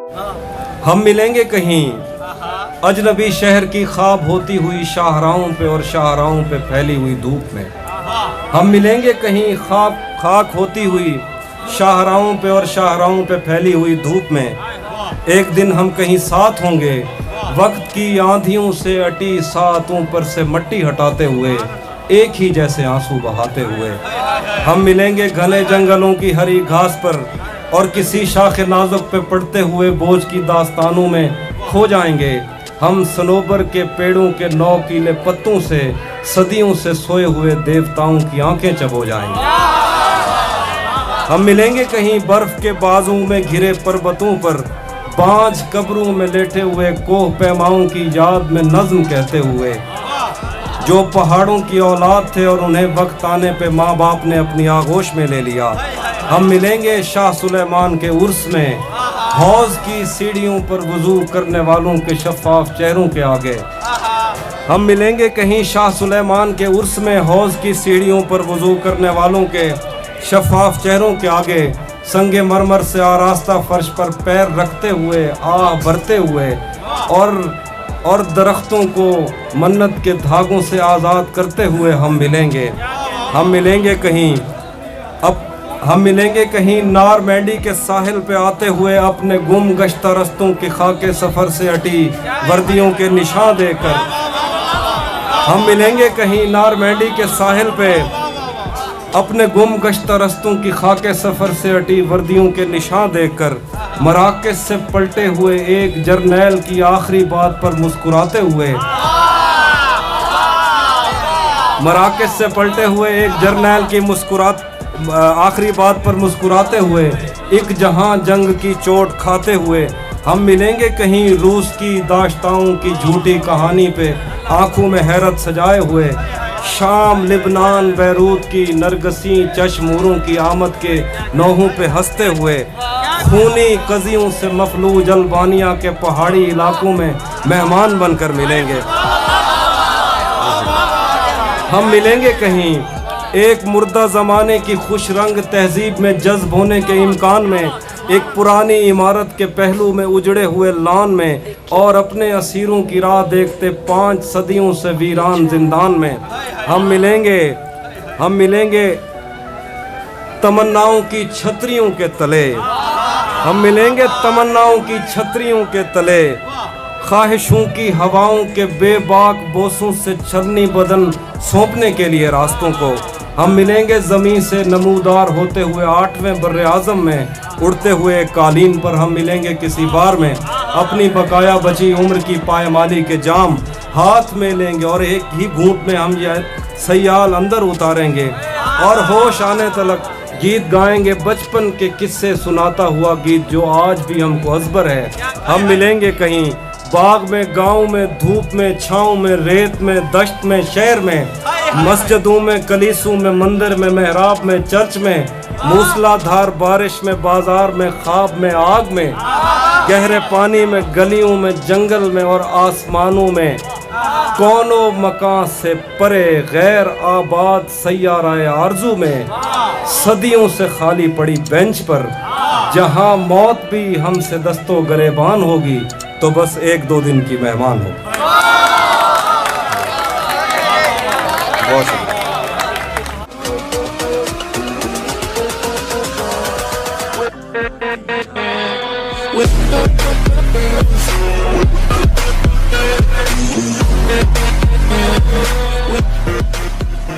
हम मिलेंगे कहीं अजनबी शहर की ख्वाब होती हुई शाहराहों पे और शाहराहों पे फैली हुई धूप में। हम मिलेंगे कहीं खाक होती हुई शाहराहों पे और शाहराहों पे फैली हुई धूप में। एक दिन हम कहीं साथ होंगे वक्त की आंधियों से अटी सातों पर से मट्टी हटाते हुए, एक ही जैसे आंसू बहाते हुए। हम मिलेंगे घने जंगलों की हरी घास पर और किसी शाख नाजुक पे पड़ते हुए बोझ की दास्तानों में खो जाएंगे। हम सनोबर के पेड़ों के नौकीले पत्तों से सदियों से सोए हुए देवताओं की आंखें चबो जाएंगे। हम मिलेंगे कहीं बर्फ के बाजू में घिरे पर्वतों पर, बांझ कब्रों में लेटे हुए कोह पैमाओं की याद में नज्म कहते हुए, जो पहाड़ों की औलाद थे और उन्हें वक्त आने पे माँ बाप ने अपनी आगोश में ले लिया। हम मिलेंगे शाह सुलेमान के उर्स में, हौज की सीढ़ियों पर वुजू करने वालों के शफाफ चेहरों के आगे। हम मिलेंगे कहीं शाह सुलेमान के उर्स में, हौज की सीढ़ियों पर वुजू करने वालों के शफाफ चेहरों के आगे। संगे मरमर से आरास्ता फर्श पर पैर रखते हुए, आह भरते हुए और दरख्तों को मन्नत के धागों से आज़ाद करते हुए हम मिलेंगे। हम मिलेंगे कहीं नार मैंडी के साहिल पे आते हुए, अपने गुम गश्ता रस्तों की खाके सफ़र से अटी वर्दियों के निशान देकर। हम मिलेंगे कहीं नार मैंडी के साहिल पे, अपने गुम गश्ता रस्तों की खाके सफ़र से अटी वर्दियों के निशान देखकर। मराकज़ से पलटे हुए एक जर्नैल की आखिरी बात पर मुस्कुराते हुए, मराकज़ से पलटे हुए एक जर्नैल की आखिरी बात पर मुस्कुराते हुए, एक जहां जंग की चोट खाते हुए। हम मिलेंगे कहीं रूस की दाश्ताओं की झूठी कहानी पे आंखों में हैरत सजाए हुए, शाम लिबनान बैरूत की नरगसी चश्मूरों की आमद के नौहों पे हंसते हुए, खूनी कजियों से मफलूज अल्बानिया के पहाड़ी इलाकों में मेहमान बनकर मिलेंगे। हम मिलेंगे कहीं एक मुर्दा ज़माने की खुश रंग तहजीब में जज्ब होने के इम्कान में, एक पुरानी इमारत के पहलू में उजड़े हुए लॉन में, और अपने असीरों की राह देखते 5 सदियों से वीरान जिंदान में। हम मिलेंगे तमन्नाओं की छतरियों के तले। हम मिलेंगे तमन्नाओं की छतरियों के तले, ख्वाहिशों की हवाओं के बेबाक बोसों से छलनी बदन सौंपने के लिए रास्तों को। हम मिलेंगे ज़मीन से नमूदार होते हुए 8वें बर्रे आज़म में, उड़ते हुए कालीन पर। हम मिलेंगे किसी बार में, अपनी बकाया बची उम्र की पायमाली के जाम हाथ में लेंगे और एक ही घूंट में हम यह सयाल अंदर उतारेंगे और होश आने तलक गीत गाएंगे, बचपन के किस्से सुनाता हुआ गीत जो आज भी हमको अज़बर है। हम मिलेंगे कहीं बाग में, गांव में, धूप में, छाँव में, रेत में, दश्त में, शहर में, मस्जिदों में, कलीसों में, मंदिर में, मेहराब में, चर्च में, मूसलाधार बारिश में, बाजार में, ख्वाब में, आग में, गहरे पानी में, गलियों में, जंगल में और आसमानों में, कौनो मकान से परे गैर आबाद सैयाराए आरज़ू में, सदियों से खाली पड़ी बेंच पर, जहां मौत भी हमसे दस्तो गरेबान होगी तो बस 1-2 दिन की मेहमान हो। बहुत